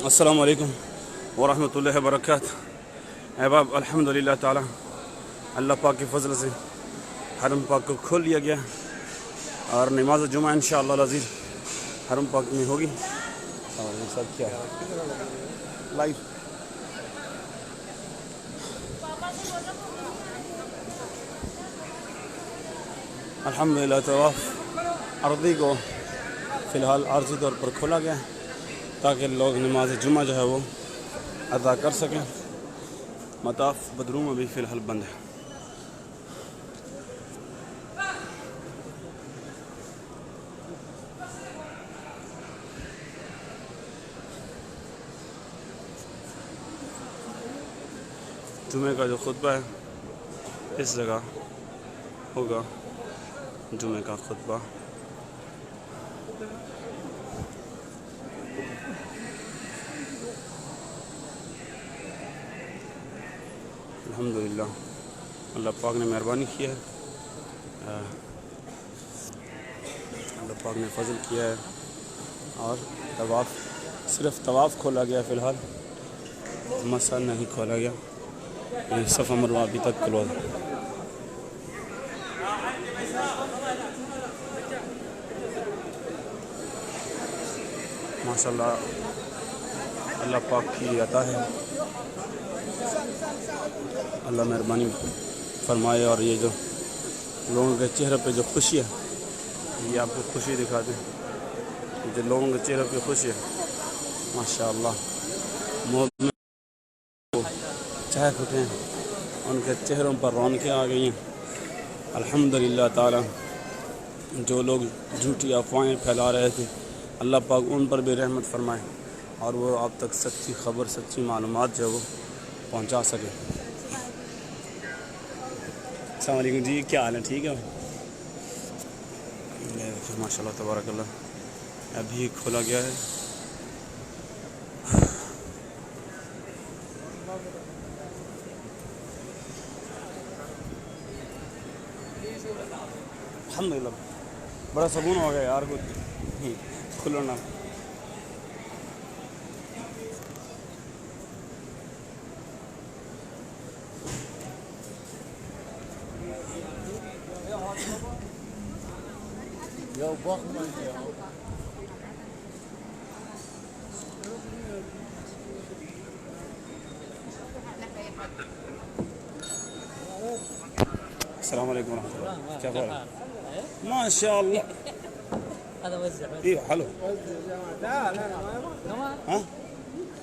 अस्सलाम वालेकुम वरहमतुल्लाहि वबरकातुह। अहबाब, अल्हम्दुलिल्लाह ताला अल्लाह पाक के फजल से हरम पाक को खोल लिया गया और नमाज जुमा इंशाअल्लाह अज़ीज़ हरम पाक में होगी। और ये सब क्या है लाइव अल्हम्दुलिल्लाह तवाफ़ अर्दी को फ़िलहाल आर्जी तौर पर खोला गया ताकि लोग नमाज जुमा जो है वो अदा कर सकें। मताफ़ बदरूम अभी फ़िलहाल बंद है। जुमे का जो खुतबा है इस जगह होगा। जुमे का खुतबा अल्हम्दुलिल्लाह अल्लाह पाक ने मेहरबानी किया है, अल्लाह पाक ने फजल किया है और तवाफ़ सिर्फ तवाफ़ खोला गया फ़िलहाल, मसा नहीं खोला गया। ये सफ़ा मरवा अभी तक क्लोज है। माशाल्लाह अल्लाह पाक की अता है, अल्लाह मेहरबानी फरमाए। और ये जो लोगों के चेहरे पे जो खुशी है, ये आपको खुशी दिखा दें। जो लोगों के चेहरे पे खुशी है माशाल्लाह, मोहब्बत चहक उठे हैं, उनके चेहरों पर रौनकें आ गई हैं। अल्हम्दुलिल्लाह ताला जो लोग झूठी अफवाहें फैला रहे थे अल्लाह पाक उन पर भी रहमत फरमाए और वो आप तक सच्ची खबर सच्ची मालूमात जो है वो पहुँचा सके। अस्सलाम वालेकुम जी, क्या हाल है? ठीक है माशाल्लाह तबारकल्लाह। अभी खोला गया है। अल्हम्दुलिल्लाह बड़ा सुकून हो गया यार कुछ खुलो ना। अस्सलाम वालेकुम वरहमतुल्लाह, क्या हाल है? माशाअल्लाह هذا وزع ايوه حلو. ها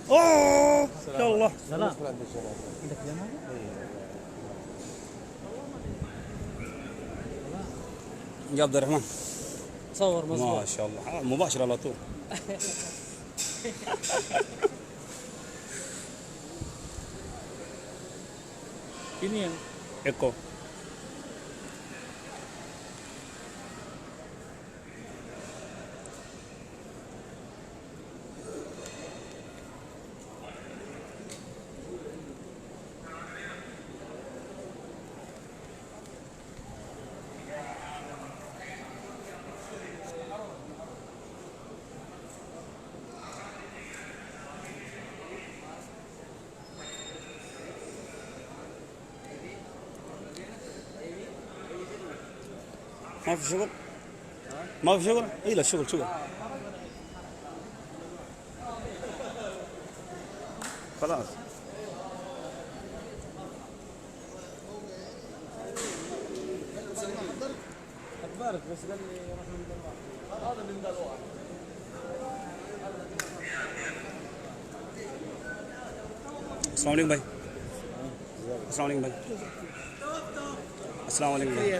اوه يا الله سلام عندك جمال يا عبد الرحمن صور مظبوط ما شاء الله مباشر على طول. كينيا ايكو ما في شغل؟ ما في شغل؟ اي لا شغل خلاص. اخبارك بس قال لي روح من دلوقتي هذا من دلوقتي. अस्सलाम वालेकुम भाई। अस्सलाम वालेकुम भाई। अस्सलाम वालेकुम भाई।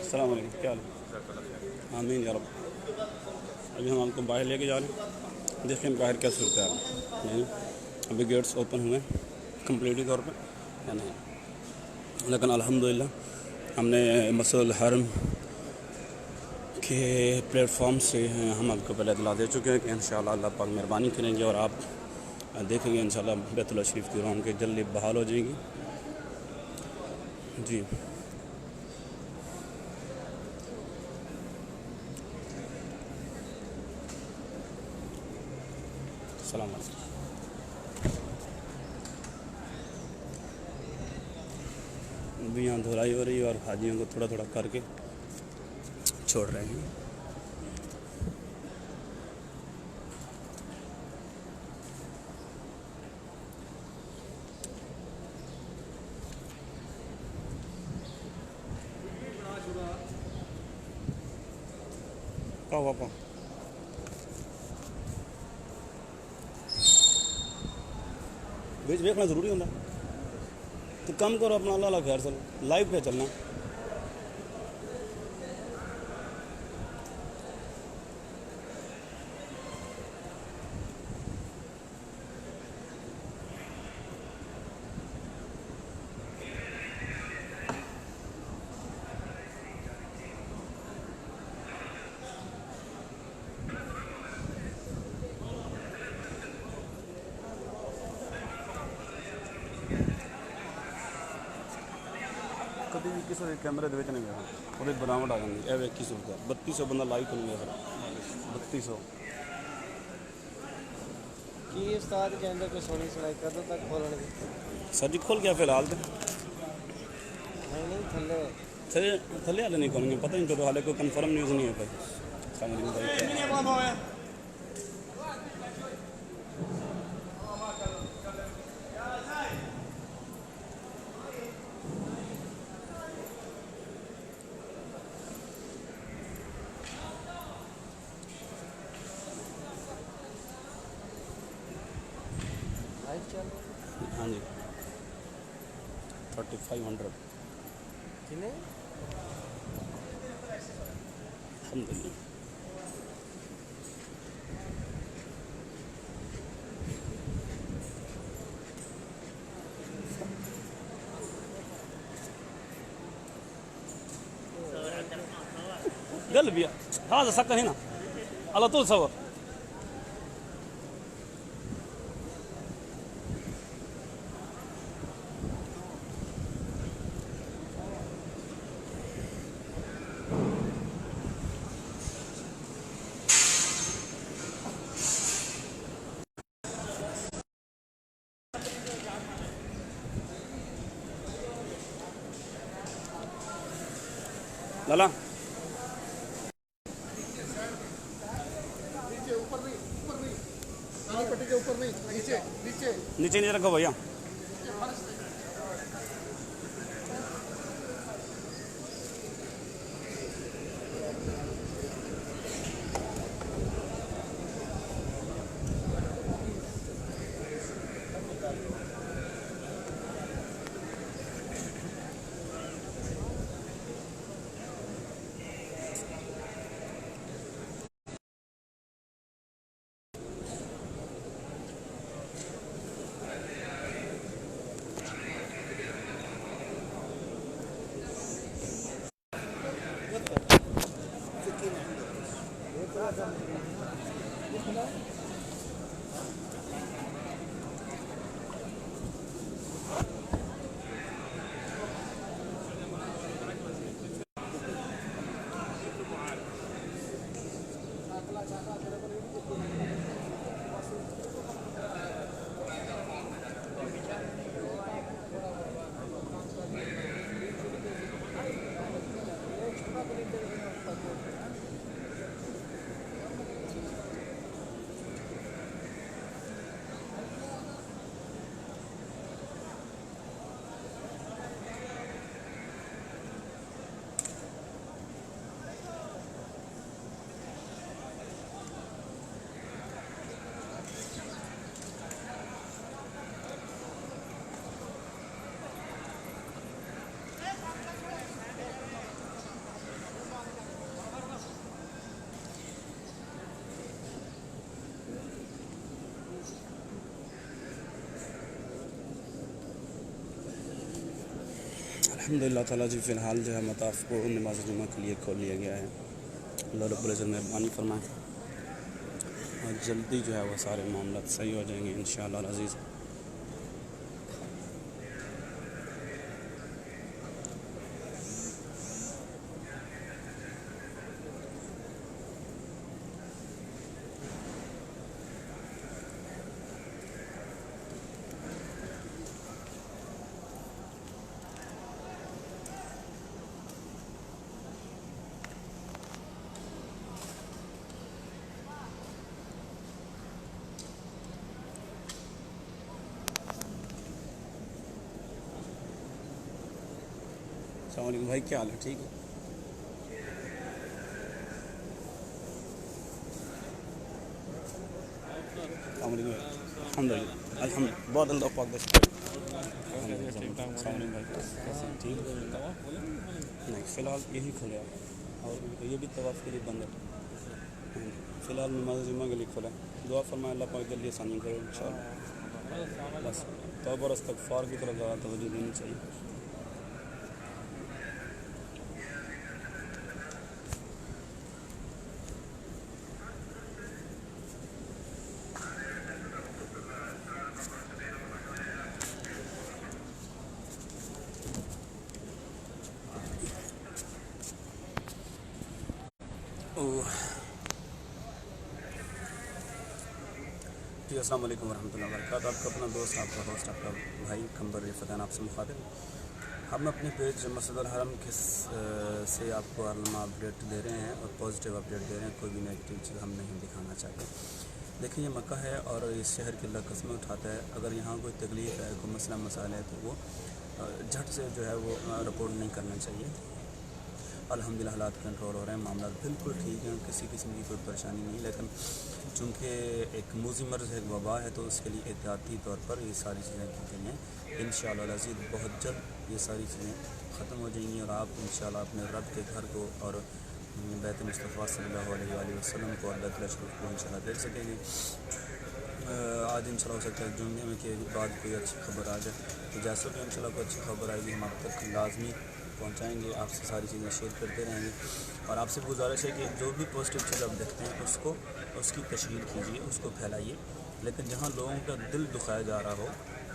अस्सलाम वालेकुम, क्या हाल है? आमीन या रब। अभी हम आपको बाहर लेके जा रहे हैं, देखें बाहर क्या सूरत है। यानी अभी गेट्स ओपन हुए कम्प्लीटली तौर पर या नहीं, लेकिन अल्हम्दुलिल्लाह हमने मस्जिद हरम के प्लेटफॉर्म से हम आपको पहले इतला दे चुके हैं कि इंशाअल्लाह अल्लाह पाक मेहरबानी करेंगे और आप देखेंगे इंशाअल्लाह बैतुल्लाह शरीफ की रौनकें जल्दी बहाल हो जाएंगी। जी सलाम अलैकुम। अभी यहाँ धुलाई हो रही है और हाजियों को थोड़ा थोड़ा करके छोड़ रहे हैं। पाओ बीच देखना जरूरी होता तो कम करो अपना अल्लाह खैर चल लाइव पे चलना। कभी भी किसी कैमरे के नहीं गया और बनावट आ जाती है। 3200 बंदा लाइव तो नहीं गया सर 3200 कि उस्ताद के अंदर कोई सोनी सुनाई कदों तक खोलने सर जी खोल गया फिलहाल तो नहीं थल्ले थले थले हाले नहीं खोलेंगे पता नहीं तो हाले कोई कंफर्म न्यूज़ नहीं है भाई। लाइव चल हाँ जी 3500 किने अल्हम्दुलिल्लाह। قلبي هذا سكر هنا على طول صور लाला पट्टी के ऊपर नहीं नीचे नीचे नीचे नीचे रखो भैया। अल्हम्दुलिल्लाह ताला जी फ़िलहाल जो है मताफ़ को नमाज़ जुमा के लिए खोल लिया गया है अल्लाह रब्बुल इज़्ज़त मेहरबानी फरमाए और जल्दी जो है वो सारे मामला सही हो जाएंगे इंशाअल्लाह अज़ीज़। अस्सलाम वालेकुम भाई, क्या हाल है? ठीक है। अस्सलाम वालेकुम, अल्हम्दुलिल्लाह अल्हम्दुलिल्लाह, बहुत अल्लाह पाक का शुक्र। अस्सलाम वालेकुम भाई, कैसे हैं? ठीक है। नहीं फ़िलहाल यही खुले हैं और ये भी तवाफ़ के लिए बंद है। फ़िलहाल नमाज़ जुम्मा के लिए खुला है। दुआ फरमाए अल्लाह पाक जल्दी आसानी करे इंशाअल्लाह। बस तौबा और इस्तिग़फ़ार की तरफ ज़्यादा तवज्जो देनी चाहिए। जी अस्सलाम वालेकुम वरहमतुल्लाहि वबरकातुहू। आपका अपना दोस्त, आपका होस्ट, आपका भाई कंबर रिफ़ान आपसे मुखातिब। हम अपने पेज मस्जिदुल हरम से आपको आलमा अपडेट दे रहे हैं और पॉजिटिव अपडेट दे रहे हैं। कोई भी नेगेटिव चीज़ हम नहीं दिखाना चाहते। देखिए ये मक्का है और इस शहर की अल्लाह कस्में उठाता है। अगर यहाँ कोई तकलीफ़ है, कोई मसला मसाइल है तो वो झट से जो है वो रिपोर्ट नहीं करना चाहिए। अल्हम्दुलिल्लाह हालात कंट्रोल हो रहे हैं, मामला बिल्कुल ठीक है, किसी किस्म की कोई परेशानी नहीं। लेकिन चूँकि एक मूज़ी मर्ज़ है, एक वबा है, तो उसके लिए एहतियाती तौर पर ये सारी चीज़ें की गई हैं। इंशाअल्लाह अज़ीज़ बहुत जल्द ये सारी चीज़ें ख़त्म हो जाएंगी और आप इंशाअल्लाह अपने रब के घर को और बैत मुस्तफ़ा सल्लल्लाहु अलैहि वसल्लम को और बैतुल शरीफ को इंशाअल्लाह देख सकेंगे। आज इंशाअल्लाह हो सकता है जुम्मे में के बाद कोई अच्छी खबर आ जाए, तो जैसे भी इंशाअल्लाह कोई अच्छी खबर आएगी हम आप तक लाजमी पहुँचाएँगे, आपसे सारी चीज़ें शेयर करते रहेंगे। और आपसे गुजारिश है कि जो भी पॉजिटिव चीज़ आप देखते हैं उसको उसकी तशहीर कीजिए, उसको फैलाइए। लेकिन जहाँ लोगों का दिल दुखाया जा रहा हो,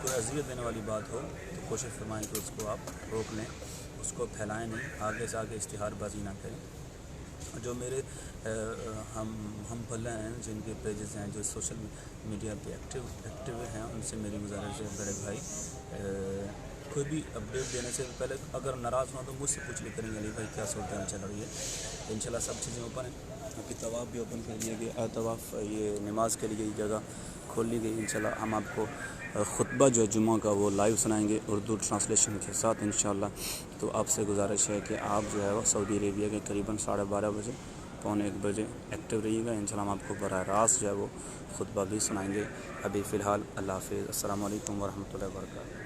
कोई अज़ियत देने वाली बात हो, तो कोशिश फरमाएँ कि उसको आप रोक लें, उसको फैलाएँ नहीं, आगे से आगे इश्तिहारबाजी ना करें। जो मेरे हम भले हैं जिनके पेजेस हैं, जो सोशल मीडिया पे एक्टिव हैं, उनसे मेरी गुजारिश है बड़े भाई, कोई भी अपडेट देने से पहले अगर नाराज़ हो तो मुझसे पूछ ले करेंगे, अली भाई क्या सूरत चल रही है। इंशाल्लाह सब चीज़ें ओपन है, क्योंकि तवाफ़ भी ओपन कर दिया गया, तवाफ़ ये नमाज के लिए जगह खोल ली गई। इंशाल्लाह हम आपको खुतबा जो है जुम्मा का वो लाइव सुनाएंगे उर्दू ट्रांसलेशन के साथ इंशाल्लाह। तो आपसे गुजारिश है कि आप जो है वो सऊदी अरेबिया के करीबन 12:30 बजे 1:45 बजे एक्टिव रहिएगा। इंशाल्लाह हम आपको बराह रास्त जो है वो खुतबा भी सुनाएंगे। अभी फ़िलहाल अल्लाह हाफ़िज़, अस्सलामु अलैकुम वरहमतुल्लाहि वबरकातुहू।